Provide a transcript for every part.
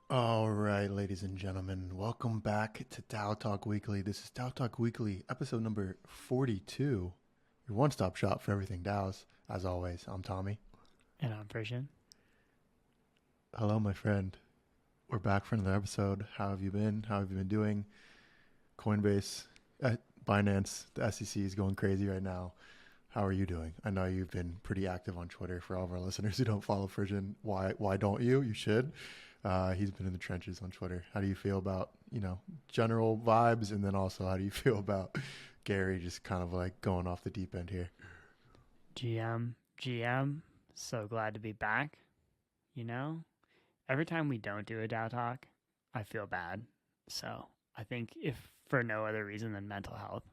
All right, ladies and gentlemen, welcome back to DAO Talk Weekly. This is DAO Talk Weekly, episode number 42, your one stop shop for everything DAOs. As always, I'm Tommy. And I'm Persian. Hello, my friend. We're back for another episode. How have you been? How have you been doing? Coinbase, Binance, the SEC is going crazy right now. How are you doing? I know you've been pretty active on Twitter. For all of our listeners who don't follow Persian, why don't you? You should. He's been in the trenches on Twitter. How do you feel about, general vibes? And then also, how do you feel about Gary just kind of like going off the deep end here? GM, so glad to be back. Every time we don't do a DAO talk, I feel bad. So I think if for no other reason than mental health,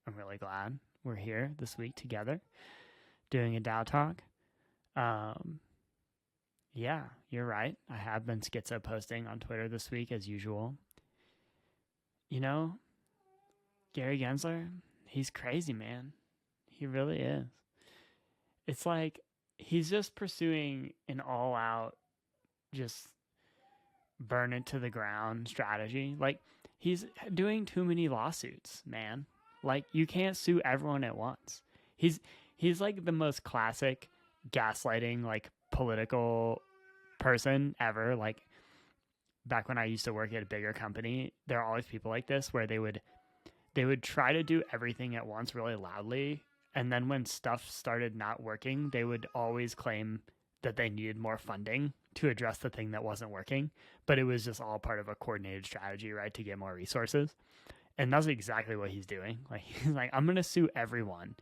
I'm really glad we're here this week together doing a DAO talk. Yeah, you're right. I have been schizo posting on Twitter this week as usual. Gary Gensler, he's crazy, man. He really is. It's like he's just pursuing an all-out, just burn it to the ground strategy. Like, he's doing too many lawsuits, man. Like, you can't sue everyone at once. He's like the most classic gaslighting, like, political person ever. Like, back when I used to work at a bigger company, there are always people like this where they would try to do everything at once really loudly, and then when stuff started not working, they would always claim that they needed more funding to address the thing that wasn't working, but it was just all part of a coordinated strategy, right, to get more resources. And that's exactly what he's doing. Like, he's like, I'm gonna sue everyone.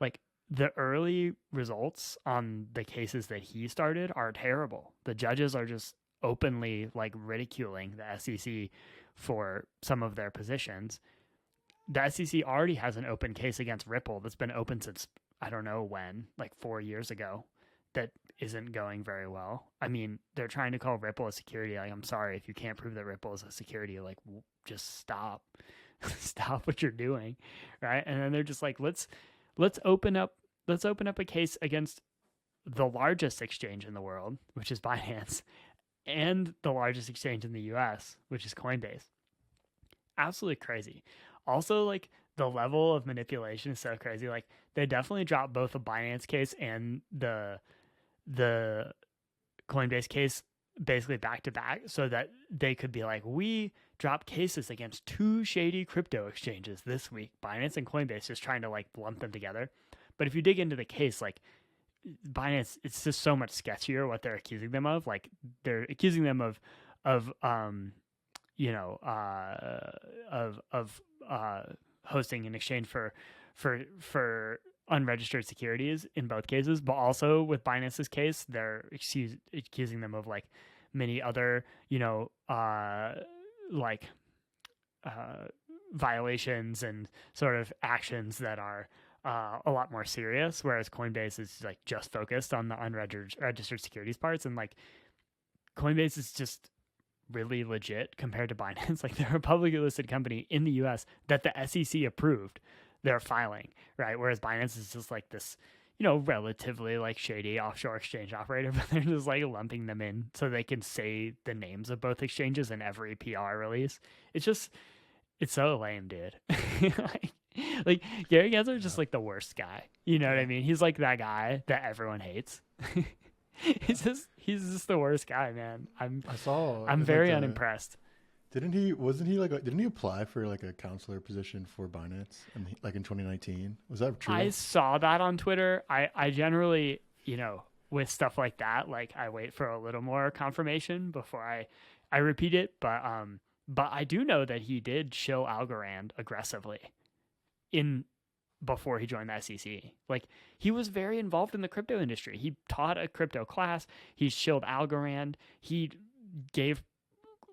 Like, the early results on the cases that he started are terrible. The judges are just openly like ridiculing the SEC for some of their positions. The SEC already has an open case against Ripple that's been open since I don't know when, like 4 years ago, that isn't going very well. I mean, they're trying to call Ripple a security. Like, I'm sorry, if you can't prove that Ripple is a security, like, just stop. Stop what you're doing, right? And then they're just like, let's open up a case against the largest exchange in the world, which is Binance, and the largest exchange in the US, which is Coinbase. Absolutely crazy. Also, like, the level of manipulation is so crazy. Like, they definitely dropped both the Binance case and the Coinbase case basically back to back so that they could be like, we dropped cases against two shady crypto exchanges this week, Binance and Coinbase, just trying to like lump them together. But if you dig into the case, like, Binance, it's just so much sketchier what they're accusing them of. Like, they're accusing them of hosting an exchange for unregistered securities in both cases, but also with Binance's case, they're accusing them of like many other violations and sort of actions that are a lot more serious, whereas Coinbase is like just focused on the unregistered securities parts, and like Coinbase is just really legit compared to Binance. Like, they're a publicly listed company in the US that the SEC approved their filing, right? Whereas Binance is just like this, relatively like shady offshore exchange operator, but they're just like lumping them in so they can say the names of both exchanges in every PR release. It's so lame, dude. like Gary Gensler is just like the worst guy. You know what I mean? He's like that guy that everyone hates. he's just the worst guy, man. I saw I'm in like very the unimpressed. didn't he apply for like a counselor position for Binance and like in 2019? Was that true? I saw that on Twitter. I generally, with stuff like that, like, I wait for a little more confirmation before I repeat it. But I do know that he did shill Algorand aggressively in before he joined the SEC. Like, he was very involved in the crypto industry. He taught a crypto class. He shilled Algorand. He gave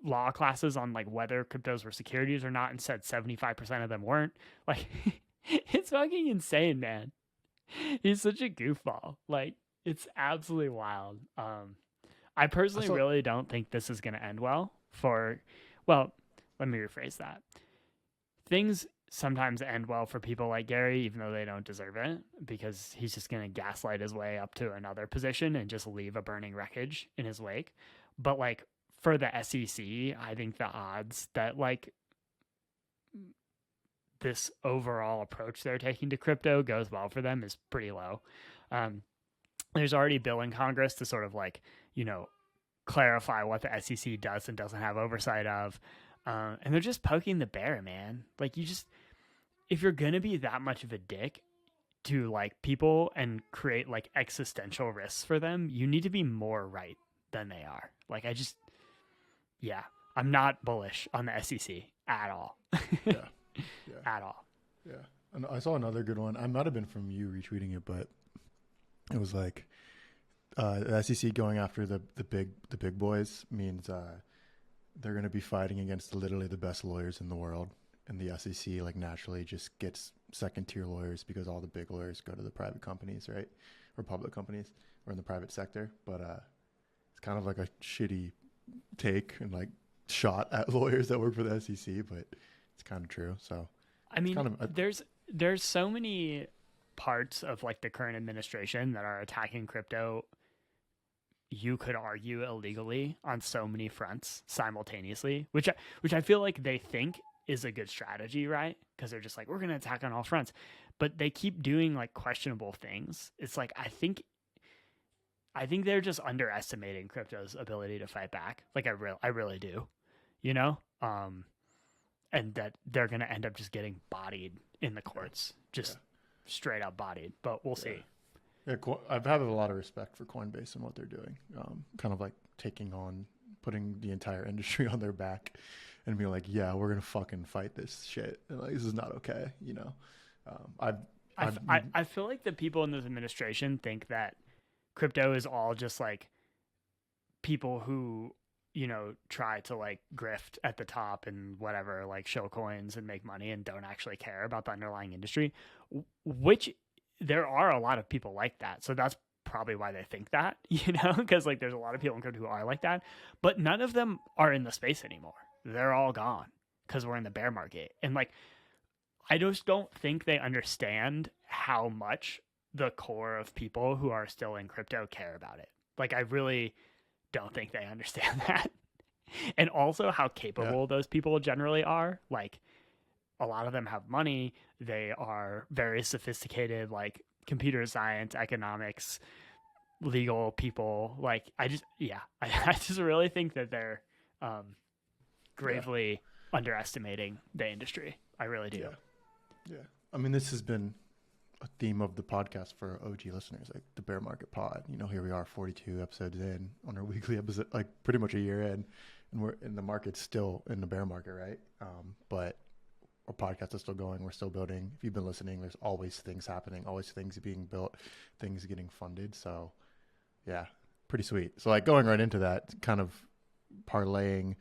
law classes on like whether cryptos were securities or not, and said 75% of them weren't. Like, it's fucking insane, man. He's such a goofball. Like, it's absolutely wild. I I personally saw. really don't think this is going to end well for, well, let me rephrase that. Things sometimes end well for people like Gary, even though they don't deserve it, because he's just going to gaslight his way up to another position and just leave a burning wreckage in his wake. But like, for the SEC, I think the odds that like this overall approach they're taking to crypto goes well for them is pretty low. There's already a bill in Congress to sort of like, clarify what the SEC does and doesn't have oversight of. And they're just poking the bear, man. Like, if you're going to be that much of a dick to like people and create like existential risks for them, you need to be more right than they are. Like, I'm not bullish on the SEC at all. Yeah. At all. Yeah. And I saw another good one. I might have been from you retweeting it, but it was like the SEC going after the big boys means they're going to be fighting against literally the best lawyers in the world. And the SEC like naturally just gets second tier lawyers because all the big lawyers go to the private companies, right? Or public companies or in the private sector. But it's kind of like a shitty take and like shot at lawyers that work for the SEC, but it's kind of true. So I mean, there's so many parts of like the current administration that are attacking crypto. You could argue illegally on so many fronts simultaneously, which I feel like they think is a good strategy, right? Because they're just like, we're going to attack on all fronts, but they keep doing like questionable things. It's like, I think they're just underestimating crypto's ability to fight back. Like I really do, and that they're going to end up just getting bodied in the courts, straight up bodied, but we'll see. Yeah, I've had a lot of respect for Coinbase and what they're doing. Kind of like putting the entire industry on their back and being like, yeah, we're going to fucking fight this shit. And like, this is not okay, I feel like the people in this administration think that crypto is all just like people who, try to like grift at the top and whatever, like show coins and make money and don't actually care about the underlying industry, which there are a lot of people like that. So that's probably why they think that, because like there's a lot of people in crypto who are like that, but none of them are in the space anymore. They're all gone because we're in the bear market. And like, I just don't think they understand how much the core of people who are still in crypto care about it. Like, I really don't think they understand that. And also how capable those people generally are. Like, a lot of them have money. They are very sophisticated, like computer science, economics, legal people. Like, I just really think that they're gravely underestimating the industry. I really do. Yeah. I mean, this has been a theme of the podcast for OG listeners, like the bear market pod. Here we are 42 episodes in on our weekly episode, like pretty much a year in, and we're in the market still in the bear market, right? But our podcast is still going. We're still building. If you've been listening, there's always things happening, always things being built, things getting funded. So yeah, pretty sweet. So like going right into that, kind of parlaying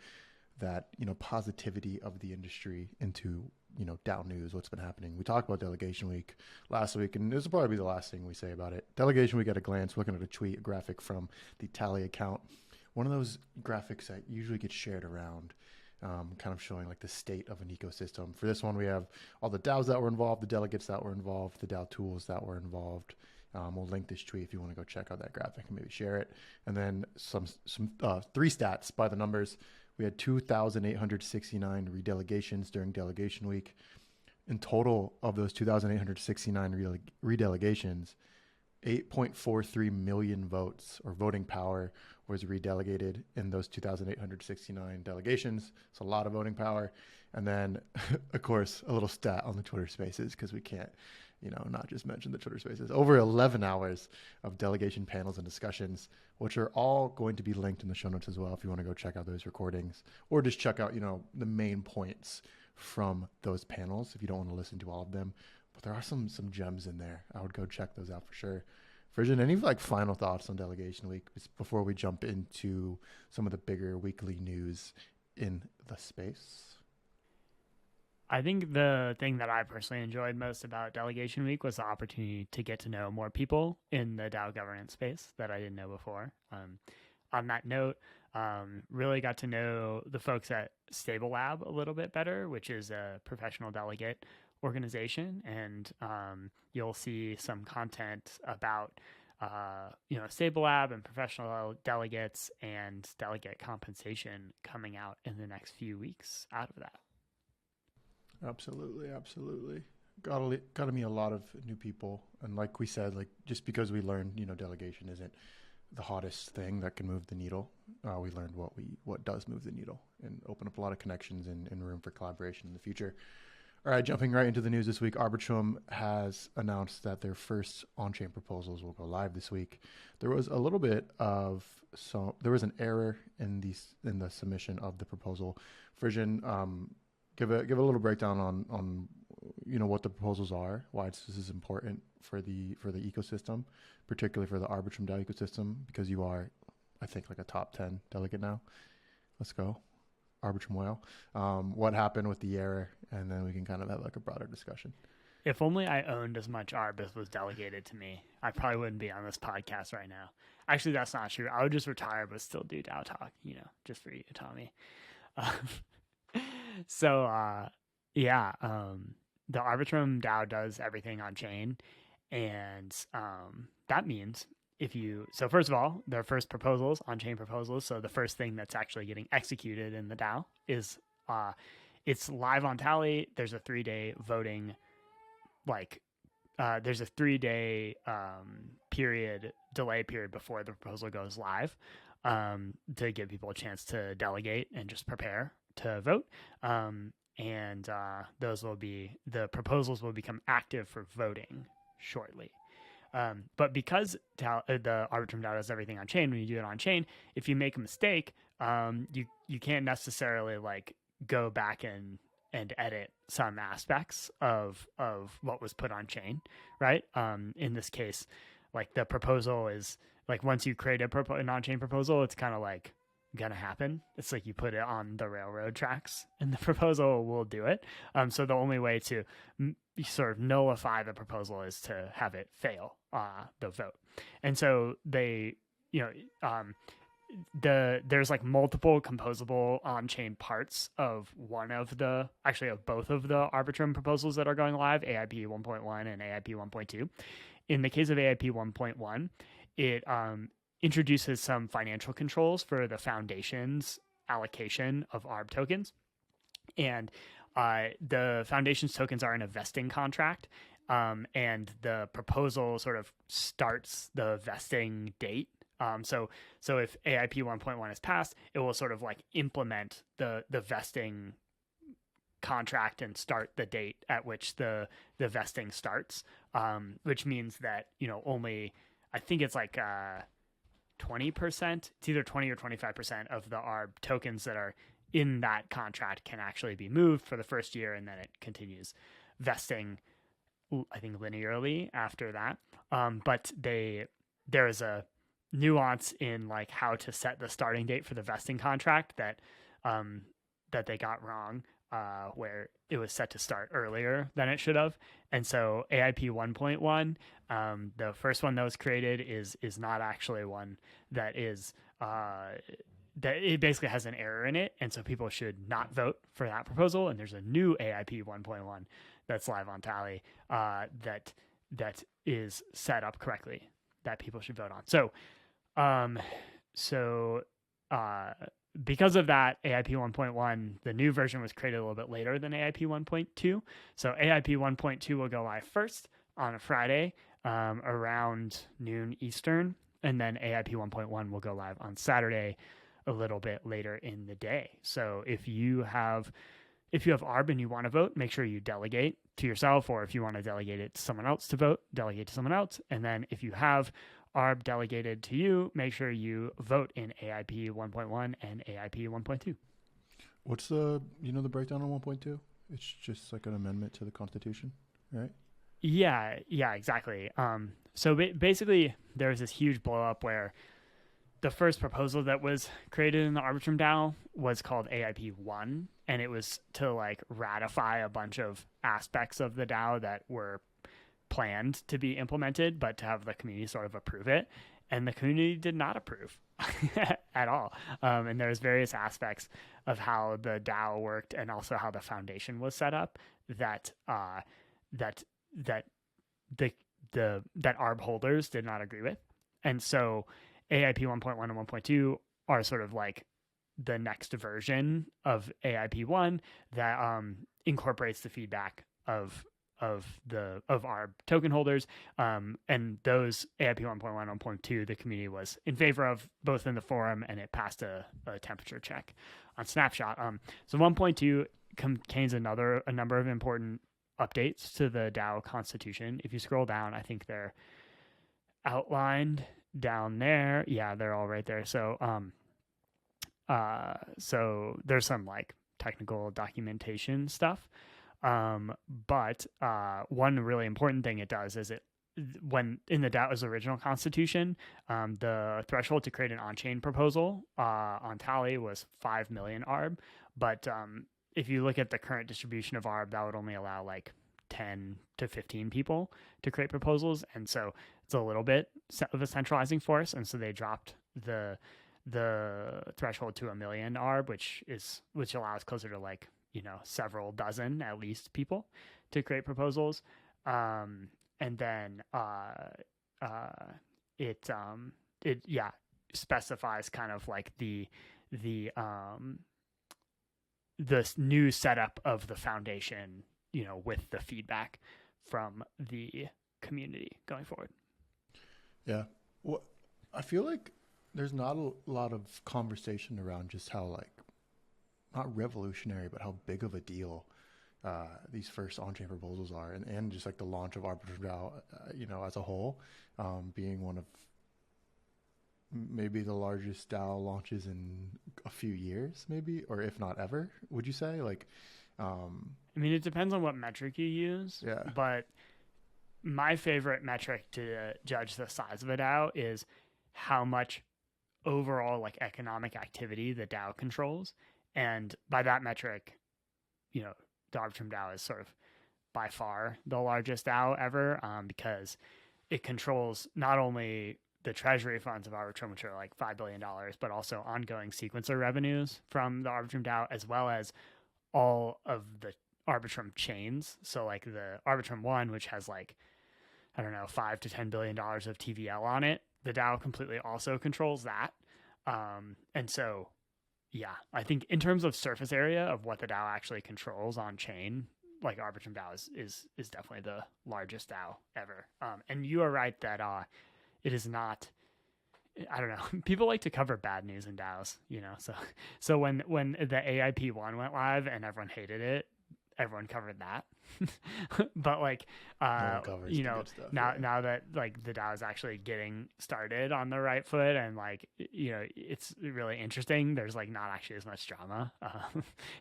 that, positivity of the industry into, DAO news, what's been happening. We talked about Delegation Week last week, and this will probably be the last thing we say about it. Delegation Week at a glance, looking at a tweet, a graphic from the Tally account. One of those graphics that usually gets shared around, kind of showing like the state of an ecosystem. For this one, we have all the DAOs that were involved, the delegates that were involved, the DAO tools that were involved. We'll link this tweet if you want to go check out that graphic and maybe share it. And then some 3 stats by the numbers. We had 2,869 redelegations during Delegation Week. In total of those 2,869 redelegations, 8.43 million votes or voting power was redelegated in those 2,869 delegations. It's a lot of voting power. And then, of course, a little stat on the Twitter Spaces, because we can't, not just mention the Twitter Spaces. Over 11 hours of delegation panels and discussions, which are all going to be linked in the show notes as well if you want to go check out those recordings, or just check out, the main points from those panels if you don't want to listen to all of them. But there are some gems in there. I would go check those out for sure. Virgin, any like final thoughts on Delegation Week before we jump into some of the bigger weekly news in the space? I think the thing that I personally enjoyed most about Delegation Week was the opportunity to get to know more people in the DAO governance space that I didn't know before. On that note, really got to know the folks at Stable Lab a little bit better, which is a professional delegate organization. And you'll see some content about Stable Lab and professional delegates and delegate compensation coming out in the next few weeks out of that. Absolutely, absolutely. Got to meet a lot of new people, and like we said, like just because we learned, delegation isn't the hottest thing that can move the needle. We learned what does move the needle, and open up a lot of connections and room for collaboration in the future. All right, jumping right into the news this week, Arbitrum has announced that their first on-chain proposals will go live this week. There was a little bit of there was an error in the submission of the proposal version. Give a little breakdown on what the proposals are, why this is important for the ecosystem, particularly for the Arbitrum DAO ecosystem, because you are, I think, like a top 10 delegate now. Let's go. Arbitrum whale. What happened with the error, and then we can kind of have like a broader discussion. If only I owned as much ARB as was delegated to me, I probably wouldn't be on this podcast right now. Actually, that's not true. I would just retire but still do DAO talk, just for you, Tommy. The Arbitrum DAO does everything on chain, and that means first of all, their first proposals, on-chain proposals, so the first thing that's actually getting executed in the DAO is it's live on Tally. There's a 3-day voting, there's a 3-day delay period before the proposal goes live, to give people a chance to delegate and just prepare to vote. The proposals will become active for voting shortly. But because the Arbitrum DAO does everything on chain, when you do it on chain, if you make a mistake, you can't necessarily go back and edit some aspects of what was put on chain, right? In this case, the proposal is once you create an on-chain proposal, it's kind of gonna happen. It's you put it on the railroad tracks and the proposal will do it. So the only way to sort of nullify the proposal is to have it fail the vote. And so there's multiple composable on-chain parts of both of the Arbitrum proposals that are going live, AIP 1.1 and AIP 1.2. In the case of AIP 1.1, it introduces some financial controls for the foundation's allocation of ARB tokens. And the foundation's tokens are in a vesting contract, and the proposal sort of starts the vesting date. So if AIP 1.1 is passed, it will sort of implement the vesting contract and start the date at which the vesting starts, which means that only, I think it's 20%, it's either 20 or 25% of the ARB tokens that are in that contract can actually be moved for the first year, and then it continues vesting, I think, linearly after that. But there is a nuance in how to set the starting date for the vesting contract that they got wrong, where it was set to start earlier than it should have. And so AIP 1.1, the first one that was created is not actually one that is that it basically has an error in it, and so people should not vote for that proposal. And there's a new AIP 1.1 that's live on Tally that is set up correctly that people should vote on. Because of that, AIP 1.1, the new version was created a little bit later than AIP 1.2. So AIP 1.2 will go live first on a Friday around noon Eastern, and then AIP 1.1 will go live on Saturday a little bit later in the day. So if you have ARB and you want to vote, make sure you delegate to yourself, or if you want to delegate it to someone else to vote, delegate to someone else. And then if you have ARB delegated to you, make sure you vote in AIP 1.1 and AIP 1.2. What's the breakdown on 1.2? It's just an amendment to the Constitution, right? Yeah, exactly. So basically, there was this huge blow up where the first proposal that was created in the Arbitrum DAO was called AIP 1, and it was to ratify a bunch of aspects of the DAO that were planned to be implemented, but to have the community sort of approve it. And the community did not approve at all. And there's various aspects of how the DAO worked and also how the foundation was set up that ARB holders did not agree with. And so AIP 1.1 and 1.2 are sort of like the next version of AIP 1 that incorporates the feedback of our token holders, and those AIP 1.1 and 1.2 the community was in favor of both in the forum, and it passed a temperature check on Snapshot. So 1.2 contains a number of important updates to the DAO constitution. If you scroll down, I think they're outlined down there. Yeah, they're all right there. So so there's some like technical documentation stuff. But one really important thing it does is when in the DAO's original constitution, the threshold to create an on-chain proposal on Tally was 5 million ARB. But if you look at the current distribution of ARB, that would only allow like 10 to 15 people to create proposals. And so it's a little bit of a centralizing force. And so they dropped the threshold to 1 million ARB, which allows closer to like, several dozen at least people to create proposals. And then it specifies kind of like the new setup of the foundation, with the feedback from the community going forward. Yeah. Well, I feel like there's not a lot of conversation around just how like, not revolutionary, but how big of a deal these first on-chain proposals are, and just like the launch of Arbitrum DAO, as a whole, being one of maybe the largest DAO launches in a few years, maybe, or if not ever, would you say? Like, I mean, it depends on what metric you use. Yeah. But my favorite metric to judge the size of a DAO is how much overall like economic activity the DAO controls. And by that metric, the Arbitrum DAO is sort of by far the largest DAO ever, because it controls not only the treasury funds of Arbitrum, which are like $5 billion, but also ongoing sequencer revenues from the Arbitrum DAO, as well as all of the Arbitrum chains. So like the Arbitrum 1, which has like, I don't know, $5 to $10 billion of TVL on it, the DAO completely also controls that. And so, yeah, I think in terms of surface area of what the DAO actually controls on chain, like Arbitrum DAO is definitely the largest DAO ever. And you are right that it is not. I don't know. People like to cover bad news in DAOs, So when the AIP 1 went live and everyone hated it, everyone covered that. But like, now that like the DAO is actually getting started on the right foot, and like, it's really interesting. There's like not actually as much drama,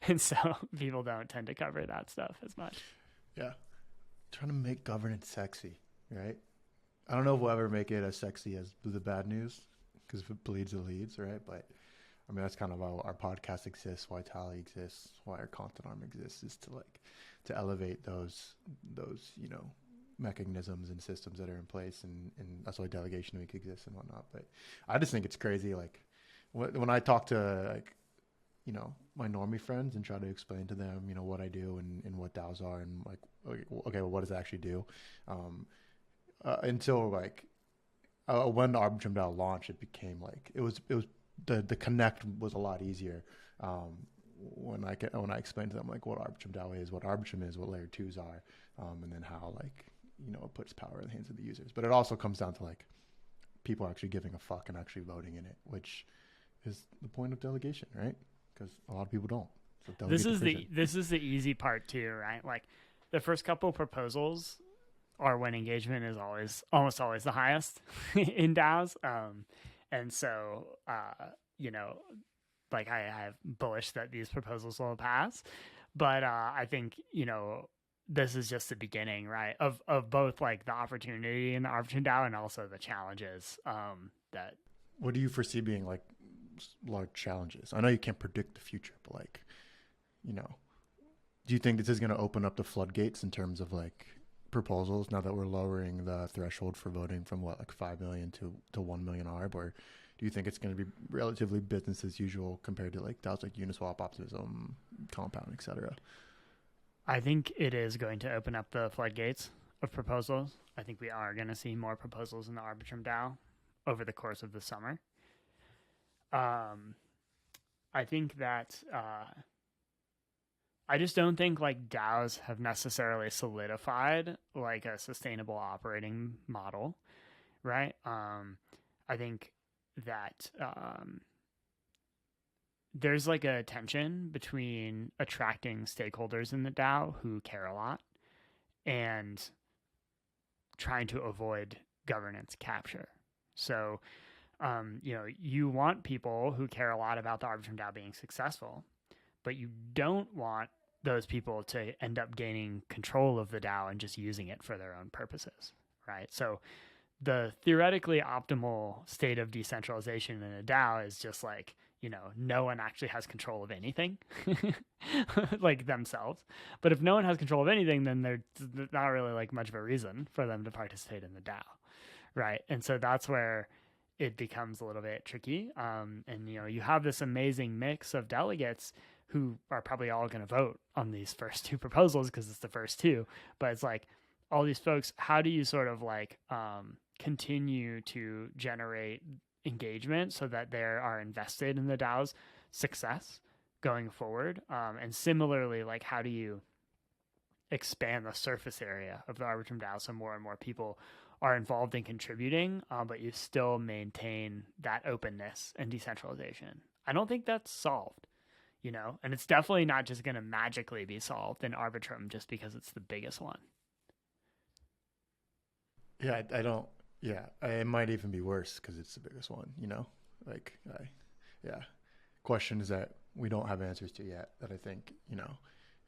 and so people don't tend to cover that stuff as much. Yeah, trying to make governance sexy, right? I don't know if we'll ever make it as sexy as the bad news, because if it bleeds, it leads, right? But I mean, that's kind of why our podcast exists, why Tally exists, why our content arm exists, is to elevate those mechanisms and systems that are in place, and that's why Delegation Week exists and whatnot. But I just think it's crazy, like when I talk to like my normie friends and try to explain to them what I do and what DAOs are, and like, okay, well, what does it actually do? Until like when the Arbitrum DAO launched, it became like it was the connect was a lot easier when I explained to them like what Arbitrum DAO is, what Arbitrum is, what layer 2s are, and then how like it puts power in the hands of the users. But it also comes down to like people actually giving a fuck and actually voting in it, which is the point of delegation, right? Because a lot of people don't. So this is the easy part too, right? Like the first couple proposals are when engagement is almost always the highest in DAOs. And so, like I have bullish that these proposals will pass, but I think, this is just the beginning, right? Of both like the opportunity in the Arbitrum DAO and also the challenges that. What do you foresee being like large challenges? I know you can't predict the future, but like, do you think this is going to open up the floodgates in terms of like proposals now that we're lowering the threshold for voting from like 5 million to 1 million ARB, or do you think it's going to be relatively business as usual compared to like DAOs like Uniswap, Optimism, Compound, etc.? I think it is going to open up the floodgates of proposals. I think we are going to see more proposals in the Arbitrum DAO over the course of the summer. I think that I just don't think like DAOs have necessarily solidified like a sustainable operating model, right? I think that there's like a tension between attracting stakeholders in the DAO who care a lot and trying to avoid governance capture. So, you want people who care a lot about the Arbitrum DAO being successful, but you don't want those people to end up gaining control of the DAO and just using it for their own purposes, right? So the theoretically optimal state of decentralization in a DAO is just like, no one actually has control of anything like themselves. But if no one has control of anything, then there's not really like much of a reason for them to participate in the DAO, right? And so that's where it becomes a little bit tricky. And you have this amazing mix of delegates who are probably all going to vote on these first two proposals because it's the first two. But it's like all these folks, how do you sort of like continue to generate engagement so that they are invested in the DAO's success going forward? And similarly, like how do you expand the surface area of the Arbitrum DAO so more and more people are involved in contributing, but you still maintain that openness and decentralization? I don't think that's solved, and it's definitely not just going to magically be solved in Arbitrum just because it's the biggest one. Yeah, I don't. Yeah, it might even be worse because it's the biggest one. Questions that we don't have answers to yet. That I think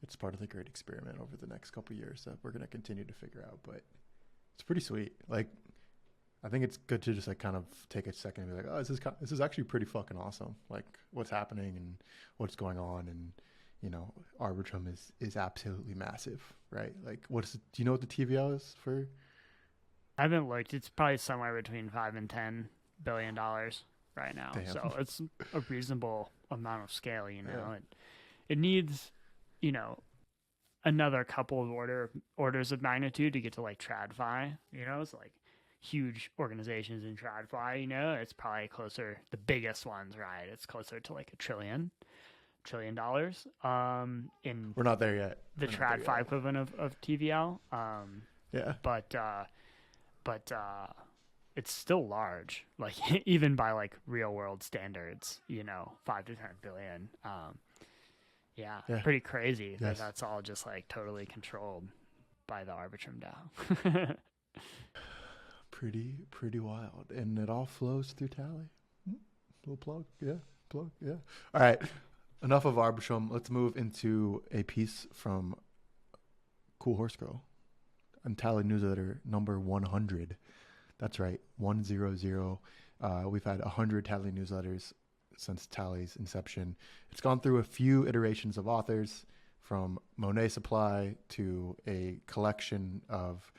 it's part of the great experiment over the next couple of years that we're going to continue to figure out. But it's pretty sweet. Like, I think it's good to just like kind of take a second and be like, oh, this is actually pretty fucking awesome. Like what's happening and what's going on, and Arbitrum is absolutely massive, right? Like, do you know what the TVL is for? I haven't looked. It's probably somewhere between $5 and $10 billion right now. Damn. So it's a reasonable amount of scale. Yeah. It needs, another couple of orders of magnitude to get to like TradFi. It's like huge organizations in TradFi. It's probably closer. The biggest ones, right? It's closer to like $1 trillion. We're not there yet. The TradFi equivalent of TVL. Yeah. But it's still large, like even by like real world standards, 5 to 10 billion. Yeah, pretty crazy. Yes. That's all just like totally controlled by the Arbitrum DAO. Pretty wild, and it all flows through Tally. Little plug, yeah. All right, enough of Arbitrum. Let's move into a piece from Cool Horse Girl on Tally newsletter number 100. That's right, 100. We've had 100 Tally newsletters since Tally's inception. It's gone through a few iterations of authors, from Monet Supply to a collection of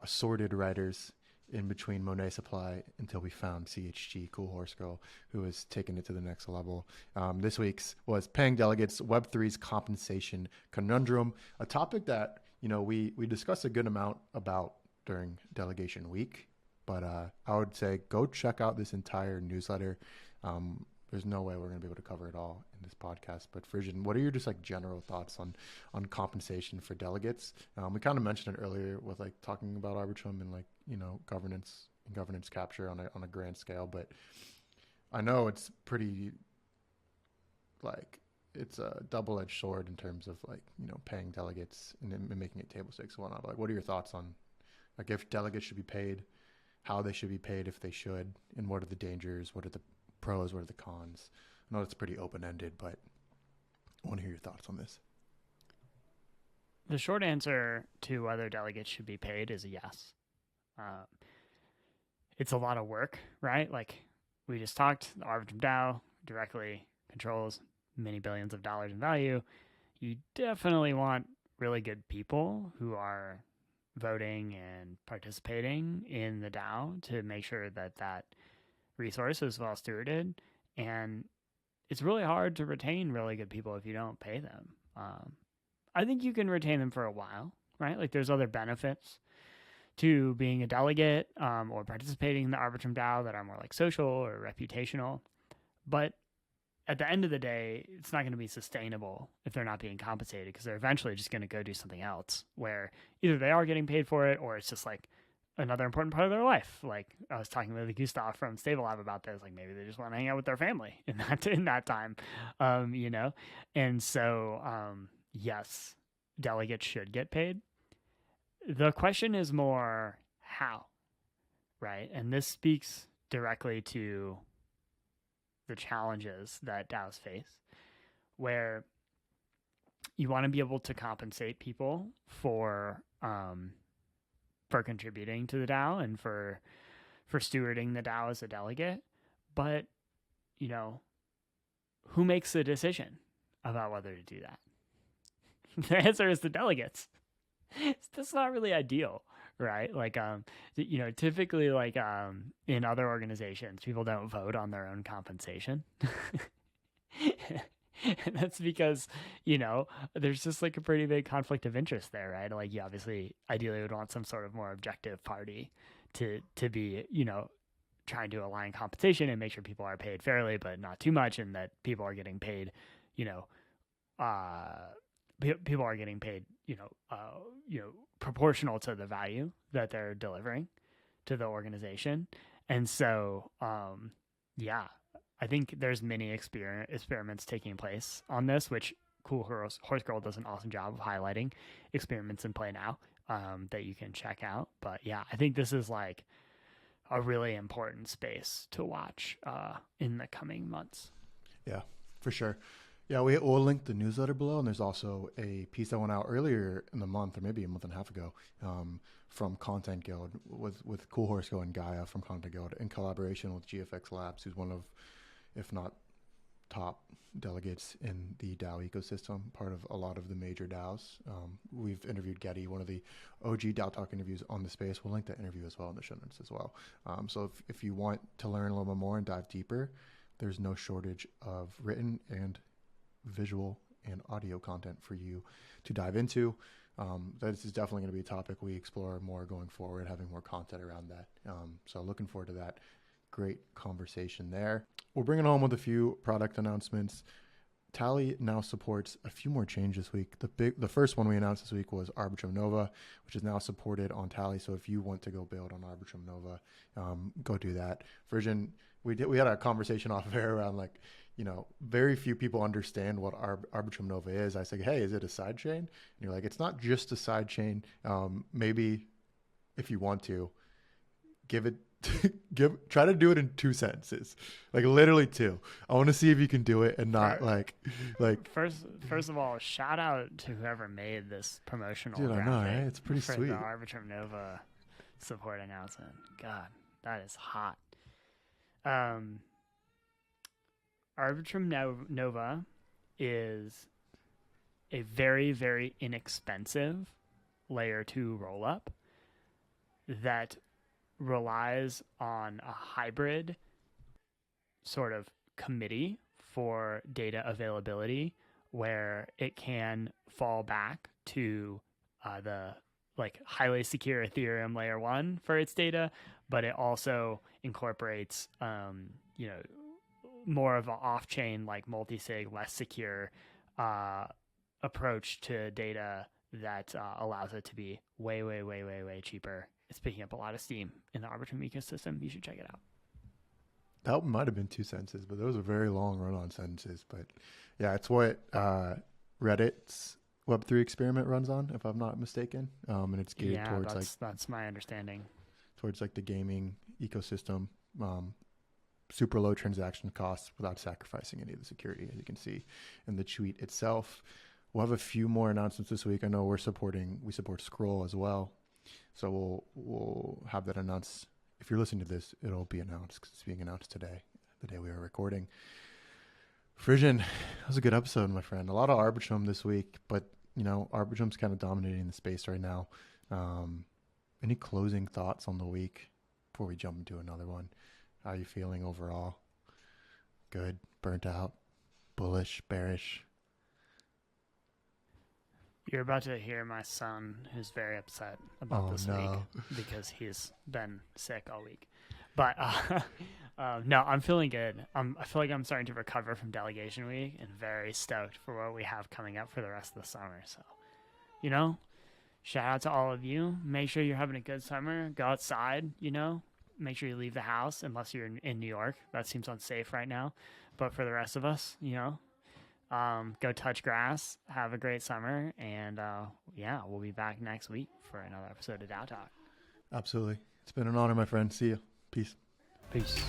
assorted writers in between Monet Supply until we found CHG, Cool Horse Girl, who has taken it to the next level. This week's was Paying Delegates, Web3's Compensation Conundrum, a topic that we discussed a good amount about during Delegation Week, but I would say go check out this entire newsletter. There's no way we're going to be able to cover it all in this podcast. But Frisian, what are your just like general thoughts on compensation for delegates? We kind of mentioned it earlier with like talking about Arbitrum and like governance and governance capture on a grand scale. But I know it's pretty like it's a double-edged sword in terms of like paying delegates and making it table stakes and whatnot. But like, what are your thoughts on like if delegates should be paid, how they should be paid if they should, and what are the dangers? What are the pros? What are the cons? I know it's pretty open-ended, but I want to hear your thoughts on this. The short answer to whether delegates should be paid is a yes. It's a lot of work, right? Like we just talked, the Arbitrum DAO directly controls many billions of dollars in value. You definitely want really good people who are voting and participating in the DAO to make sure that resource is well stewarded. And it's really hard to retain really good people if you don't pay them. I think you can retain them for a while, right? Like there's other benefits to being a delegate or participating in the Arbitrum DAO that are more like social or reputational. But at the end of the day, it's not going to be sustainable if they're not being compensated, because they're eventually just going to go do something else where either they are getting paid for it or it's just like another important part of their life. Like I was talking with Gustav from Stable Lab about this. Like maybe they just want to hang out with their family in that time, you know. And so yes, delegates should get paid. The question is more how, right? And this speaks directly to the challenges that DAOs face, where you want to be able to compensate people for contributing to the DAO and for stewarding the DAO as a delegate, but you know, who makes the decision about whether to do that? The answer is the delegates. That's not really ideal, right? Like you know, typically like in other organizations, people don't vote on their own compensation. And that's because, you know, there's just like a pretty big conflict of interest there, right? Like you obviously ideally would want some sort of more objective party to be, you know, trying to align compensation and make sure people are paid fairly, but not too much, and that people are getting paid, you know, people are getting paid, you know, proportional to the value that they're delivering to the organization. And so, yeah, I think there's many experiments taking place on this, which Cool Horse Girl does an awesome job of highlighting experiments in play now that you can check out. But yeah, I think this is like a really important space to watch in the coming months. Yeah, for sure. Yeah, we'll link the newsletter below, and there's also a piece that went out earlier in the month, or maybe a month and a half ago, from Content Guild with Cool Horse Go and Gaia from Content Guild in collaboration with GFX Labs, who's one of, if not top delegates in the DAO ecosystem, part of a lot of the major DAOs. We've interviewed Getty, one of the OG DAO Talk interviews on the space. We'll link that interview as well in the show notes as well. So if you want to learn a little bit more and dive deeper, there's no shortage of written and visual and audio content for you to dive into. This is definitely going to be a topic we explore more going forward, having more content around that. So looking forward to that. Great conversation there. We're bringing home with a few product announcements. Tally now supports a few more changes this week. The first one we announced this week was Arbitrum Nova, which is now supported on Tally. So if you want to go build on Arbitrum Nova, go do that. Version we had a conversation off of air around like, you know, very few people understand what Arbitrum Nova is. I said, hey, is it a sidechain? And you're like, it's not just a sidechain. Maybe if you want to try to do it in 2 sentences, like literally 2. I want to see if you can do it and not like first of all, shout out to whoever made this promotional dude, graphic. I know, right? It's pretty for sweet. The Arbitrum Nova support announcement. God, that is hot. Arbitrum Nova is a very, very inexpensive layer 2 rollup that relies on a hybrid sort of committee for data availability, where it can fall back to the like highly secure Ethereum layer 1 for its data, but it also incorporates you know, more of an off-chain, like multi-sig, less secure approach to data that allows it to be way, way, way, way, way cheaper. It's picking up a lot of steam in the Arbitrum ecosystem. You should check it out. That might have been 2 sentences, but those are very long run-on sentences. But yeah, it's what Reddit's Web3 experiment runs on, if I'm not mistaken. And it's geared towards that's my understanding. Towards like the gaming ecosystem. Super low transaction costs without sacrificing any of the security, as you can see in the tweet itself. We'll have a few more announcements this week. I know we support Scroll as well. So we'll have that announced. If you're listening to this, it'll be announced because it's being announced today, the day we are recording. Frisian, that was a good episode, my friend. A lot of Arbitrum this week, but you know, Arbitrum's kind of dominating the space right now. Any closing thoughts on the week before we jump into another one? How are you feeling overall? Good, burnt out, bullish, bearish? You're about to hear my son, who's very upset about this week because he's been sick all week. But no, I'm feeling good. I feel like I'm starting to recover from delegation week and very stoked for what we have coming up for the rest of the summer. So, shout out to all of you. Make sure you're having a good summer. Go outside, Make sure you leave the house unless you're in New York. That seems unsafe right now. But for the rest of us, go touch grass. Have a great summer. And we'll be back next week for another episode of DAO Talk. Absolutely. It's been an honor, my friend. See you. Peace. Peace.